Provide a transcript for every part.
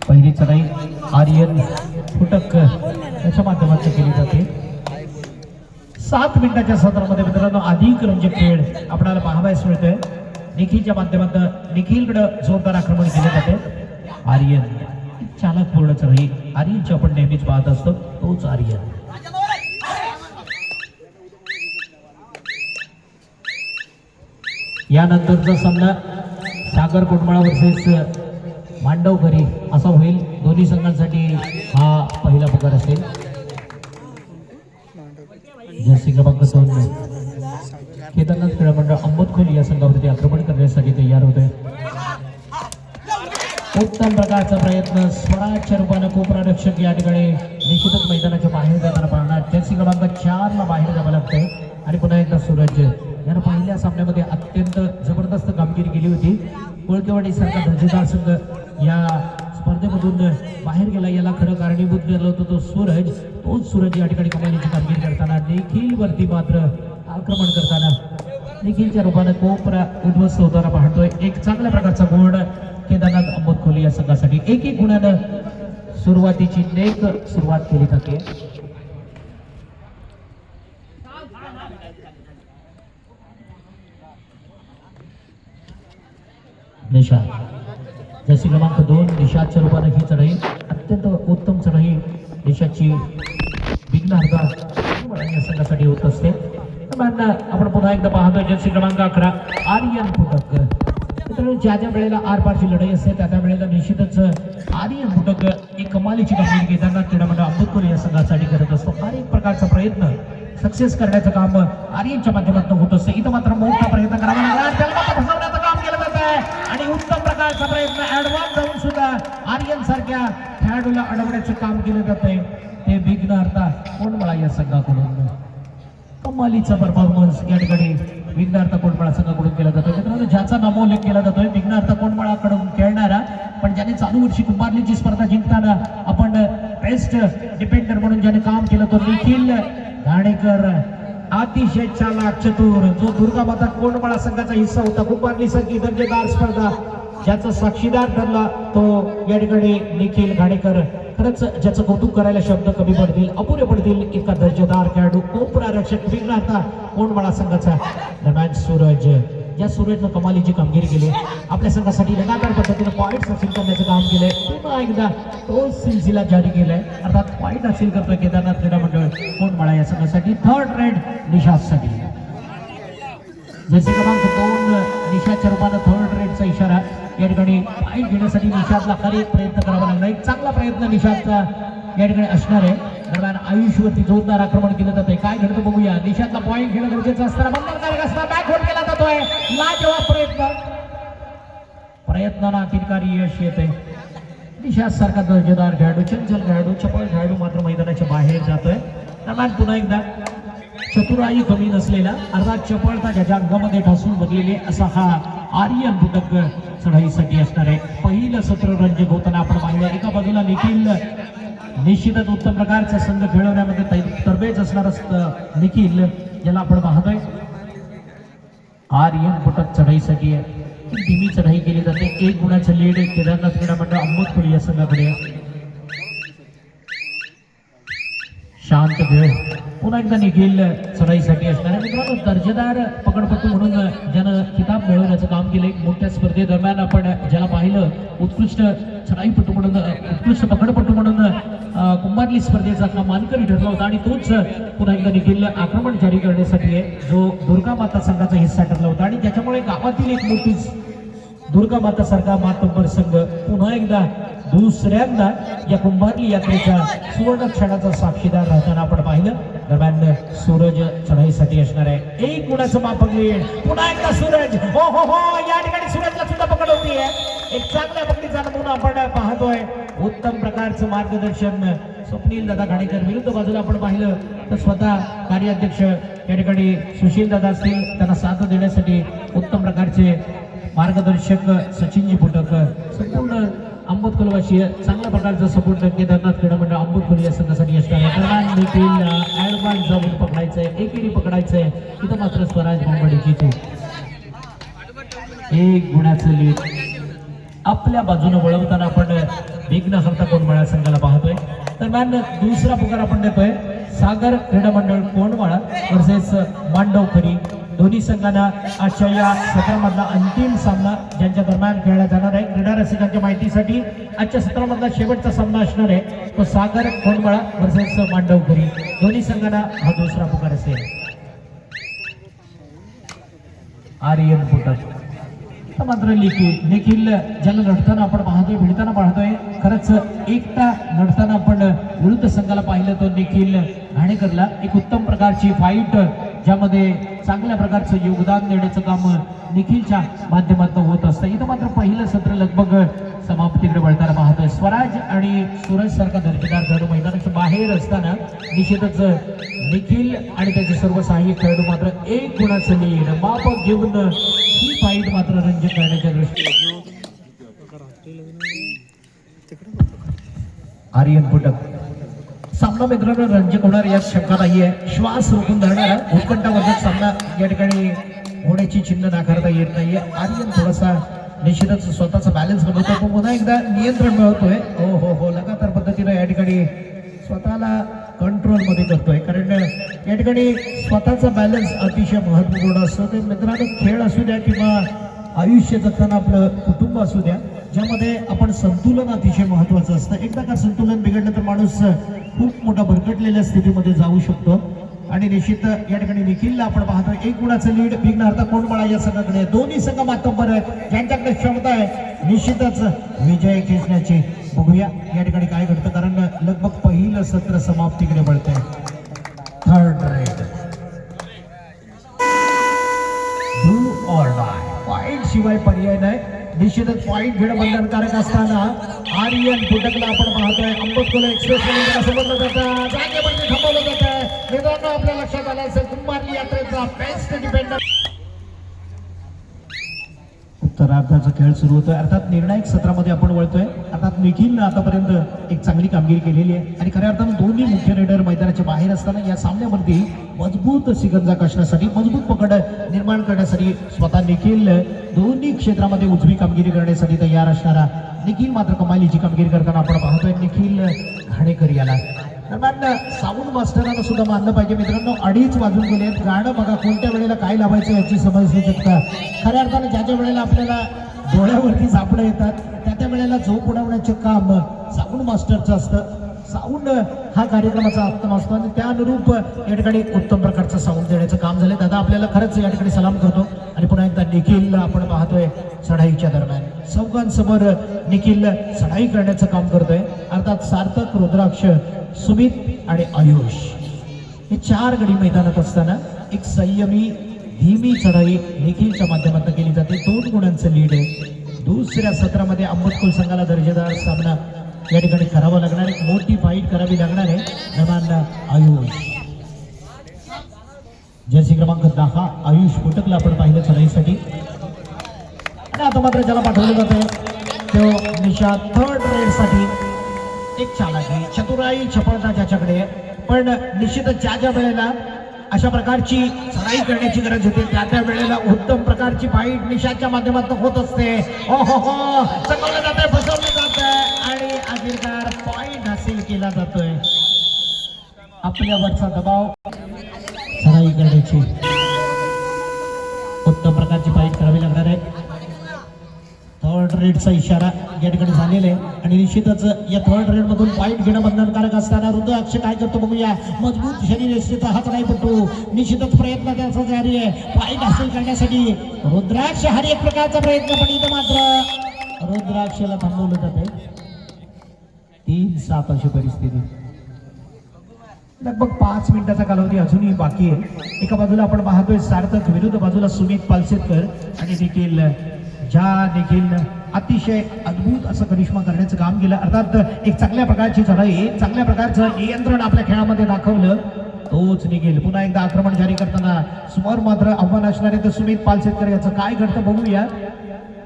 पहिली चढाई आर्यन फुटक याच्या माध्यमातून केली जाते. 7 मिनिटाच्या सत्रामध्ये मित्रांनो अधिक रंजक खेळ आपल्याला पाहावयास मिळतोय. निखिलच्या माध्यमातून निखिलकडे जोरदार आक्रमण केले जाते. आर्यन चालक पूर्ण चढाई आर्यनची आपण नेहमीच पाहत असतो, तोच आर्यन. यानंतरचा सामना सागर कोटमाळा वर्सेस मांडवकरी असा होईल. दोन्ही संघांसाठी हा पहिला पुकार असेल. जर्सी क्रमांक 2 केदारनाथ क्रीडा मंडळ अंबोधखोली या संघावरती आक्रमण करण्यासाठी तयार होते. उत्तम प्रकारचा प्रयत्न स्वराजच्या रूपानं कोपरारक्षक या ठिकाणी निश्चितच मैदानाच्या बाहेर जाताना पाहणार. जर्सी क्रमांक 4 ला बाहेर जावं लागतंय. आणि पुन्हा एकदा सूरज यानं पहिल्या सामन्यामध्ये अत्यंत जबरदस्त कामगिरी केली होती. कोळकेवाडी सारखा दर्जेदार संघ या स्पर्धेमधून बाहेर गेला. याला खरं कारणीभूत ठरलं होतं तो सूरज. तोच सूरज या ठिकाणी कमालीची कामगिरी करताना निखिल वरती मात्र आक्रमण करताना निखिलच्या रूपानं कोपरा उद्ध्वस्त होताना पाहतोय. एक चांगल्या प्रकारचा गुण केदारनाथ अंबोधखोली या संघासाठी. एक गुणानं सुरुवातीची नेक सुरुवात केली जाते. निशाद जर्सी क्रमांक 2 निशादच्या रूपानं ही चढाई अत्यंत उत्तम चढाई निशादची विघ्नहर्ता या संघासाठी होत असते. आपण पुन्हा एकदा पाहतोय जर्सी क्रमांक 11 आर्यन फुटक. मित्रांनो ज्या ज्या वेळेला आरपारची लढाई असते त्या त्या वेळेला निश्चितच आर्यन फुटक एक कमालीची कामगिरी केदारनाथ क्रीडा मंडळ अंबोधखोली या संघासाठी करत असतो. हर एक प्रकारचा प्रयत्न सक्सेस करण्याचं काम आर्यनच्या माध्यमातून होत असतं. इथं मात्र मोठा प्रयत्न करावा लागला. त्याला फसवण्याचं काम केलं जात आहे आणि उत्तम प्रकारचा प्रयत्न ऍडव्हान्स जाऊन सुद्धा आर्यन सारख्या खेळाडूला अडवण्याचं काम केलं जात आहे. ते विघ्नहर्ता कोंडमाळा या संघाकडून कमालीचा परफॉर्मन्स या ठिकाणी विघ्नहर्ता कोंडमाळा संघाकडून केला जातोय. मित्रांनो ज्याचा नामोल्लेख केला जातोय विघ्नहर्ता कोंडमाळाकडून खेळणारा, पण ज्याने चालू वर्षी कुंभारलीची स्पर्धा जिंकताना आपण बेस्ट डिफेंडर म्हणून ज्याने काम केलं तो निखिल घाणेकर. अतिशय चालाक चतुर जो दुर्गामाता कोंडमाळा संघाचा हिस्सा होता. कुंभारली सारखी दर्जेदार स्पर्धा ज्याचा साक्षीदार ठरला तो या ठिकाणी निखिल घाणेकर. खरंच ज्याचं कौतुक करायला शब्द कमी पडतील, अपुरे पडतील. इतका दर्जेदार खेळाडू कोपरा रक्षक विघ्नहर्ता कोंडमाळा संघाचा. दरम्यान सूरज या सूरजनं कमालीची कामगिरी केली. आपल्या संघासाठी लगातार पद्धतीने पॉईंट्स हासिल करण्याचं काम केलंय. पुन्हा एकदा तो सिलसिला जारी केलाय. अर्थात पॉईंट हासिल करतोय केदारनाथ क्रीडा मंडळ कोंडमाळा या संघासाठी. 3rd red निशादसाठी. जर्सी क्रमांक 2 निशादच्या रूपानं 3rd रेडचा इशारा. या ठिकाणी पॉईंट घेण्यासाठी निशादला खरे प्रयत्न करावा लागला. एक चांगला प्रयत्न निशादचा या ठिकाणी असणार आहे. दरम्यान आयुषवरती जोरदार आक्रमण केलं जातंय. काय घडतं बघूया. निशादला पॉईंट घेणं गरजेचं असताना बंधनकारक असताना बॅकवर्ड केला जातोय. लाजवाब प्रयत्नांना अखिरकारी यश येते. निशाद सारखा दर्जेदार खेळाडू, चंचल खेळाडू, चपळ खेळाडू मात्र मैदानाच्या बाहेर जातोय. दरम्यान पुन्हा एकदा चतुराई कमी नसलेला अर्थात चपळता ज्याच्या अंगामध्ये ठासून बदलेले असा हा आर्यन फुटक चढाईसाठी असणार आहे. पहिलं सत्र रंजक होताना आपण पाहिलं. एका बाजूला निखिल निश्चितच उत्तम प्रकारचा संघ खेळवण्यामध्ये तरबेज असणार असतं. निखिल ज्याला आपण पाहतोय आर्यन फुटक चढाईसाठी धीमी चढाई केली जाते. 1 गुणाचं लीड केदारनाथ क्रीडा मंडळ अंबोधखोली या संघाकडे. शांत खेळ पुन्हा एकदा निखिल चढाईसाठी असणार आहे. मित्रांनो दर्जेदार पकडपट्टू म्हणून ज्यानं किताब मिळवण्याचं काम केलं. एक मोठ्या स्पर्धेदरम्यान आपण ज्याला पाहिलं उत्कृष्ट चढाईपट्टू म्हणून, उत्कृष्ट पकडपट्टू म्हणून कुंभारली स्पर्धेचा मानकरी ठरला होता. आणि तोच पुन्हा एकदा निखिल आक्रमण जारी करण्यासाठी आहे जो दुर्गामाता संघाचा हिस्सा ठरला होता. आणि ज्याच्यामुळे गावातील एक मोठी दुर्गामाता सारखा मातब्बर संघ पुन्हा एकदा दुसऱ्यांदा या कुंभारली यात्रेच्या सुवर्ण क्षणाचा साक्षीदार राहताना आपण पाहिलं. दरम्यान सूरज चढाईसाठी असणार आहे. 1 गुणाचं मापक लीड. पुन्हा एकदा सूरज. हो हो हो या ठिकाणी सूरजला सुद्धा पकड होती आहे. एक चांगल्या पकडीचा नमुना आपण पाहतोय. उत्तम प्रकारचं मार्गदर्शन स्वप्नील दादा घाणेकर. विरुद्ध बाजूला आपण पाहिलं तर स्वतः कार्याध्यक्ष या ठिकाणी सुशील दादा असतील. त्यांना साथ देण्यासाठी उत्तम प्रकारचे मार्गदर्शक सचिनजी फुटक. संपूर्ण अंबोधखोलवासी चांगल्या प्रकारचा सपोर्ट केदारनाथ क्रीडा मंडळ अंबोधखोली या संघासाठी असणार आहे. दरम्यान देखील ऍडव्हान्स जाऊन पकडायचंय, एकेरी पकडायचंय. इथं मात्र स्वराज बोंबाडीची 1 गुणाचं लीड. आपल्या बाजूने वळवताना आपण विघ्नहर्ता कोंडमाळा संघाला पाहतोय. दरम्यान दुसरा पुकार आपण देतोय सागर क्रीडा मंडळ कोंडमाळा वर्सेस मांडवखरी. दोन्ही संघांना आजच्या या सत्रामधला अंतिम सामना ज्यांच्या दरम्यान खेळला जाणार आहे. क्रीडा रसिकांच्या माहितीसाठी आजच्या सत्रामधला शेवटचा सामना असणार आहे तो सागर कोंडमाळा वर्सेस मांडवखरी. दोन्ही संघांना हा दुसरा पुकार असेल. आर्यन फुटक मात्र निखिल ज्याला लढताना आपण पाहतोय भिडताना पाहतोय. खरंच एकटा लढताना आपण विरुद्ध संघाला पाहिलं तो निखिल घाणेकरला एक उत्तम प्रकारची फाईट ज्यामध्ये चांगल्या प्रकारचं योगदान देण्याचं काम निखिलच्या माध्यमातून होत असतं. इथं मात्र पहिलं सत्र लगभग समाप्तीकडे वळताना पाहतोय. स्वराज आणि सूरज सारखा दर्जेदार खेळाडू मैदानाच्या बाहेर असताना निश्चितच निखिल आणि त्याचे सर्व सहाय्यक खेळाडू मात्र एक गुणाचं लीड माप घेऊन ही फाईट मात्र रंजक करण्याच्या दृष्टीने. आर्यन फुटक सामना मित्रांनो रंजक होणार यात शंका नाहीये. श्वास रोखून धरणारा उत्कंठावर्धक सामना या ठिकाणी होण्याची चिन्ह नाकारता येत नाहीये. आर्यन थोडासा निश्चितच स्वतःचा बॅलन्स बनवतो पण पुन्हा एकदा नियंत्रण मिळवतोय. हो लगातार पद्धतीने या ठिकाणी स्वतःला कंट्रोल मध्ये करतोय कारण या ठिकाणी स्वतःचा बॅलन्स अतिशय महत्वपूर्ण असतो. ते मित्रांनो खेळ असू द्या किंवा आयुष्य जगताना आपलं कुटुंब असू द्या ज्यामध्ये आपण संतुलन अतिशय महत्वाचं असतं. एकदा का संतुलन बिघडलं तर माणूस खूप मोठा भरकटलेल्या स्थितीमध्ये जाऊ शकतो. आणि निश्चित या ठिकाणी निखिलला आपण पाहतोय एक गुणाचं लीड विघ्नहर्ता कोंडमाळा या संघाकडे. दोन्ही संघ मातब्बर आहेत ज्यांच्याकडे क्षमता आहे निश्चितच विजय खेचण्याची. बघूया या ठिकाणी काय घडतं कारण लगभग पहिलं सत्र समाप्तीकडे वळतंय. Third raid do or die point शिवाय पर्याय नाही. निश्चितच पॉइंट घेणं बंधनकारक असताना आर्यन फुटकला आपण पाहतोय अंबटकोला एक्सप्रेस समजलं जातं जागेमध्ये थांबवलं जातं. मित्रांनो आपल्या लक्षात आलं असेल कुंभारली यात्रेचा बेस्ट डिफेंडर उत्तरार्धाचा खेळ सुरू होतोय. अर्थात निर्णायक सत्रामध्ये आपण वळतोय. अर्थात निखिलनं आतापर्यंत एक चांगली कामगिरी केलेली आहे आणि खऱ्या अर्थानं दोन्ही मुख्य रेडर मैदानाच्या बाहेर असताना या सामन्यामध्ये मजबूत सिकंजा कसण्यासाठी मजबूत पकड निर्माण करण्यासाठी स्वतः निखिल दोन्ही क्षेत्रामध्ये उजवी कामगिरी करण्यासाठी तयार असणारा निखिल मात्र कमालीची कामगिरी करताना आपण पाहतोय निखिल घाणेकर याला. दरम्यान साऊंड मास्टरांना सुद्धा मानलं पाहिजे मित्रांनो 2:30 वाजून गेले. गाणं बघा कोणत्या वेळेला काय लावायचं याची समज होऊ शकता. खऱ्या अर्थानं ज्या वेळेला आपल्याला डोळ्यावरती झापडं येतात त्या वेळेला झोप उडवण्याचं काम साऊंड मास्टरचं असतं. साऊंड हा कार्यक्रमाचा आत्मा असतो आणि त्या अनुरूप या ठिकाणी उत्तम प्रकारचं साऊंड देण्याचं काम झालं. दादा आपल्याला खरंच या ठिकाणी सलाम करतो. आणि पुन्हा एकदा निखिलला आपण पाहतोय चढाईच्या दरम्यान चौघांसमोर निखिल चढाई करण्याचं काम करतोय. अर्थात सार्थक रुद्राक्ष सुमित आणि आयुष हे 4 गडी मैदानात असताना एक संयमी धीमी चढाई निखिलच्या माध्यमातून केली जाते. 2 गुणांचं लीड आहे. दुसऱ्या सत्रामध्ये अंबटकोल संघाला दर्जेदार सामना या ठिकाणी करावा लागणार. एक मोठी फाईट करावी लागणार आहे. दरम्यान आयुष जर्सी क्रमांक 10 आयुष फुटकला आपण पाहिलं चढाईसाठी. आणि आता मात्र ज्याला पाठवलं जातंय तो निशा थर्ड रेड साठी एक चालाकी चतुराई चपळता ज्याच्याकडे पण निश्चितच ज्या वेळेला अशा प्रकारची चढाई करण्याची गरज होते त्या वेळेला उत्तम प्रकारची फाईट निशाच्या माध्यमातून होत असते. चकवलं जातंय फसवलं जातंय आणि अखेरकार पॉइंट हासिल केला जातोय. आपल्यावरचा दबाव चढाई करण्याची उत्तम प्रकारची फाईट करावी लागणार आहे. थर्ड रेडचा इशारा या ठिकाणी झालेला आहे आणि निश्चितच या थर्ड रेड मधून पॉइंट घेणं बंधनकारक असताना रुद्राक्ष काय करतो बघूया. मजबूत शरीर यष्टीचा हाच नाही पडतो. निश्चितच प्रयत्न त्याचा जारी आहे पॉइंट हासिल करण्यासाठी. रुद्राक्ष हा एक प्रकारचा प्रयत्न पण इथं मात्र रुद्राक्षला थांबवलं जाते. 3-7 अशी परिस्थिती. लगभग 5 मिनिटाचा कालावधी अजूनही बाकी आहे. एका बाजूला आपण पाहतोय सार्थक विरुद्ध बाजूला सुमित पालसेकर आणि निखिल अतिशय अद्भुत असं करिश्मा करण्याचं काम केलं. अर्थात एक चांगल्या प्रकारची चढाई चांगल्या प्रकारचं नियंत्रण आपल्या खेळामध्ये दाखवलं तोच निखिल. पुन्हा एकदा आक्रमण जारी करताना समोर मात्र आव्हान असणारे तर सुमित पालसेकर याचं काय घडतं बघूया.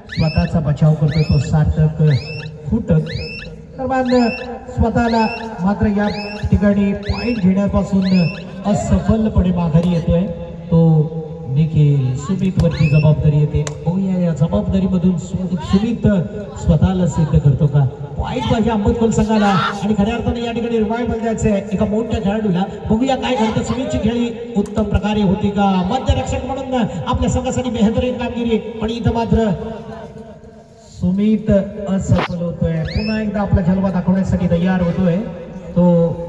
स्वतःचा बचाव करतोय तो सार्थक फुटक. दरम्यान स्वतःला मात्र या ठिकाणी पॉइंट घेण्यापासून असफलपणे माघारी येतोय तो निखिल सुमित वरती जबाबदारी येते. बघूया या जबाबदारीमधून सुमित स्वतःला सिद्ध करतो का. वाईट पाहिजे अंबतकोल संघाला आणि खऱ्या अर्थाने या ठिकाणी रिवायवल द्यायचंय एका मोठ्या खेळाडूला. बघूया काय घडतं. सुमितची खेळी उत्तम प्रकारे होती का. मध्यरक्षक म्हणून आपल्या संघासाठी बेहतरीन कामगिरी, पण इथं मात्र सुमित असफल होतोय. पुन्हा एकदा आपला जलवा दाखवण्यासाठी तयार होतोय तो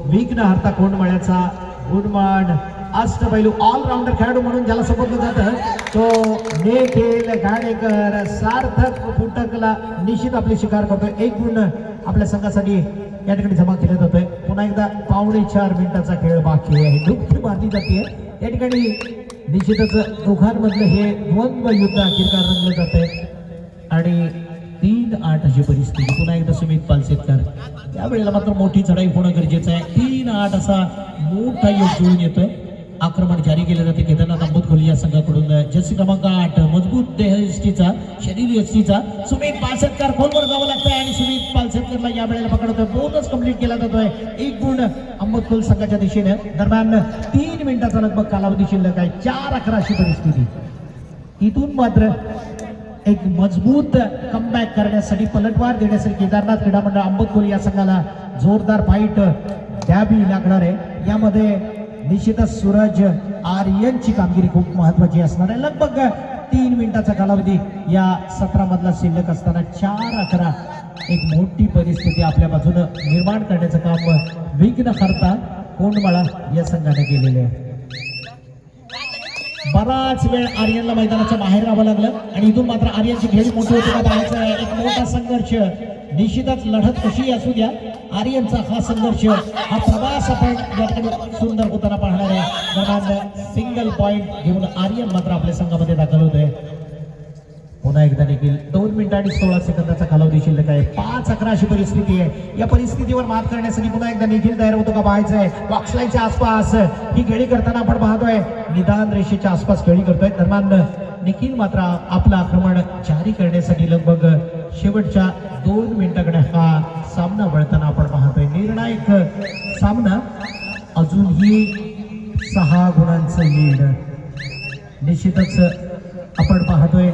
विघ्नहर्ता कोंडमाळ्याचा गुणमान अष्टपैलू ऑलराऊंडर खेळाडू म्हणून ज्याला संबोधलं जातं तो निखिल घाणेकर. सार्थक फुटकला निश्चित आपली शिकार करतोय. 1 गुण आपल्या संघासाठी या ठिकाणी जमा केला जातोय. पुन्हा एकदा 4.5 मिनिटाचा खेळ बाकी आहे. डुबकी मारली जाते या ठिकाणी. निश्चितच दोघांमधलं हे द्वंद्व युद्ध अखेरकार रंगलं जातंय आणि 3-8 अशी परिस्थिती. पुन्हा एकदा सुमित पालसेकर. यावेळेला मात्र मोठी चढाई होणं गरजेचं आहे. 3-8 असा मोठा योग जुळून येतोय. आक्रमण जारी केलं जाते केदारनाथ अंबतकोल या संघाकडून. जर्सी क्रमांक 8 मजबूत देहयष्टीचा शरीर यष्टीचा सुमित पालसेकर खोलवर जावं लागतंय आणि सुमित पालसेकरला या वेळेला पकडतोय. बोनस कंप्लीट केला जातोय. 1 गुण अंबतकोल संघाच्या दिशेने. दरम्यान 3 मिनिटाचा लगभग कालावधी शिल्लक आहे. 4-11 अशी परिस्थिती. इथून मात्र एक मजबूत कमबॅक करण्यासाठी पलटवार देण्यासाठी केदारनाथ क्रीडा मंडळ अंबतकोल या संघाला जोरदार फाईट द्यावी लागणार आहे. यामध्ये निश्चितच सूरज आर्यनची कामगिरी खूप महत्वाची असणार आहे. लगभग 3 मिनिटाचा कालावधी या सत्रामधला शिल्लक असताना 4-11 एक मोठी परिस्थिती आपल्या बाजूनं निर्माण करण्याचं काम विघ्नहर्ता कोंडमाळा या संघाने केलेले आहे. बराच वेळ आर्यनला मैदानाच्या बाहेर राहावं लागलं आणि इथून मात्र आर्यनची खेळी मोठी होती का पाहायचं आहे. एक मोठा संघर्ष. निश्चितच लढत कशी असू द्या आर्यनचा हा संघर्ष हा प्रवास आपण या ठिकाणी सुंदर होताना पाहणार आहे. दरम्यान सिंगल पॉइंट घेऊन आर्यन मात्र आपल्या संघामध्ये दाखल होतोय. पुन्हा एकदा देखील 2 मिनिटं आणि 16 सेकंदाचा कालावधी शिल्लक आहे. 5-11 अशी परिस्थिती आहे. या परिस्थितीवर मात करण्यासाठी पुन्हा एकदा निखिल तयार होतो का पाहायचं आहे. बॉक्स लाईनच्या आसपास ही खेळी करताना आपण पाहतोय निदान रेषेच्या आसपास खेळी करतोय. दरम्यान निखिल मात्र आपलं आक्रमण जारी करण्यासाठी लगभग शेवटच्या 2 मिनिटाकडे हा सामना वळताना आपण पाहतोय. निर्णायक सामना. अजूनही 6 गुणांचं लीड. निश्चितच आपण पाहतोय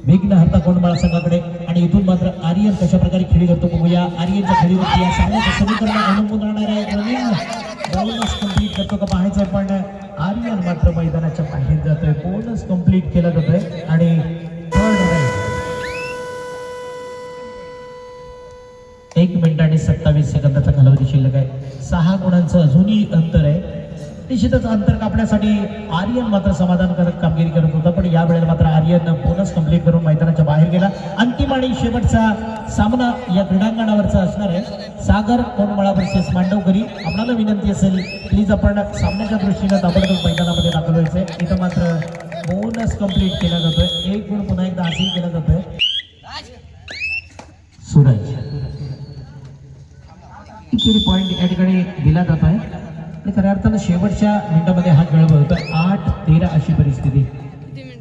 विघ्नहर्ता कोंडमाळा संघाकडे आणि इथून मात्र आर्यन कशा प्रकारे खेळी करतो बघूया. आर्यनच्या खेळीवरती या सामन्याचं समीकरण अवलंबून राहणार आहे. बोनस कंप्लीट करतो का पाहायचंय, पण आर्यन मात्र मैदानाच्या बाहेर जातोय. बोनस कंप्लीट केला जातोय आणि थर्ड राईट 1 मिनिट आणि 27 सेकंदाचा कालावधी शिल्लक आहे. 6 गुणांचं अजूनही अंतर आहे. निश्चितच अंतर कापण्यासाठी आर्यन मात्र समाधानकारक कामगिरी करत होता, पण या वेळेला मात्र आर्यन बोनस कंप्लीट करून मैदानाच्या बाहेर गेला. अंतिम आणि शेवटचा सामना या क्रीडांगणावरचा असणार आहे. सागर कोंडमाळा वर्सेस मांडवकरी. आपल्याला विनंती असेल प्लीज आपण सामन्याच्या दृष्टीने ताबडतोब मैदानामध्ये दाखल व्हायचंय. इथं मात्र बोनस कंप्लीट केला जातोय. 1 गुण पुन्हा एकदा हासिल केला जातोय. सूरज किती पॉइंट या ठिकाणी दिला जात आहे आणि खऱ्या अर्थानं शेवटच्या मिनिटामध्ये हा खेळ होता. 8-13 अशी परिस्थिती.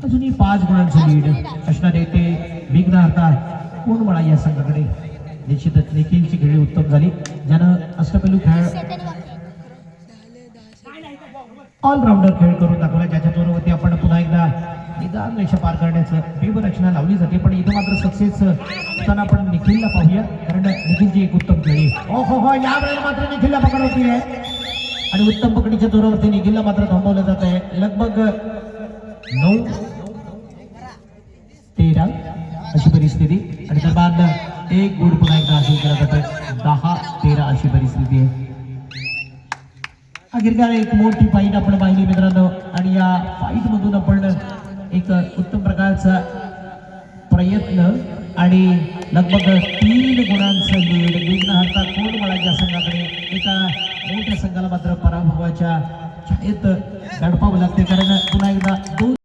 अजूनही 5 गुणांचं लीड असणारे ते विघ्नहर्ता कोंडमाळा या संघाकडे. निश्चितच निखिलची खेळी उत्तम झाली, ज्यानं अष्टपैलू खेळ ऑलराऊंडर खेळ करून दाखवला, ज्याच्या जोरावरती आपण पुन्हा एकदा निदान रेषा पार करण्याचं व्यूहरचना लावली जाते. पण इथं मात्र सक्सेस होताना आपण निखिलला पाहूया, कारण निखिलची एक उत्तम खेळी. हो यावेळेला मात्र निखिलला पकड होती आहे आणि उत्तम पकडीच्या जोरावरती निखिलला मात्र थांबवलं जात आहे. लगभग 9-13 अशी परिस्थिती आणि दरम्यान 1 गुण पुन्हा एकदा हासिल केला जातोय. 10-13 अशी परिस्थिती आहे. अखेरकार एक मोठी फाईट आपण पाहिली मित्रांनो आणि या फाईट मधून आपण एक उत्तम प्रकारचा प्रयत्न आणि लगभग 3 गुणांचं लीड विघ्नहर्ता कोंडमाळा संघाकडे. एका मोठ्या संघाला मात्र पराभवाच्या छायेत दडपावं लागते, कारण पुन्हा एकदा 2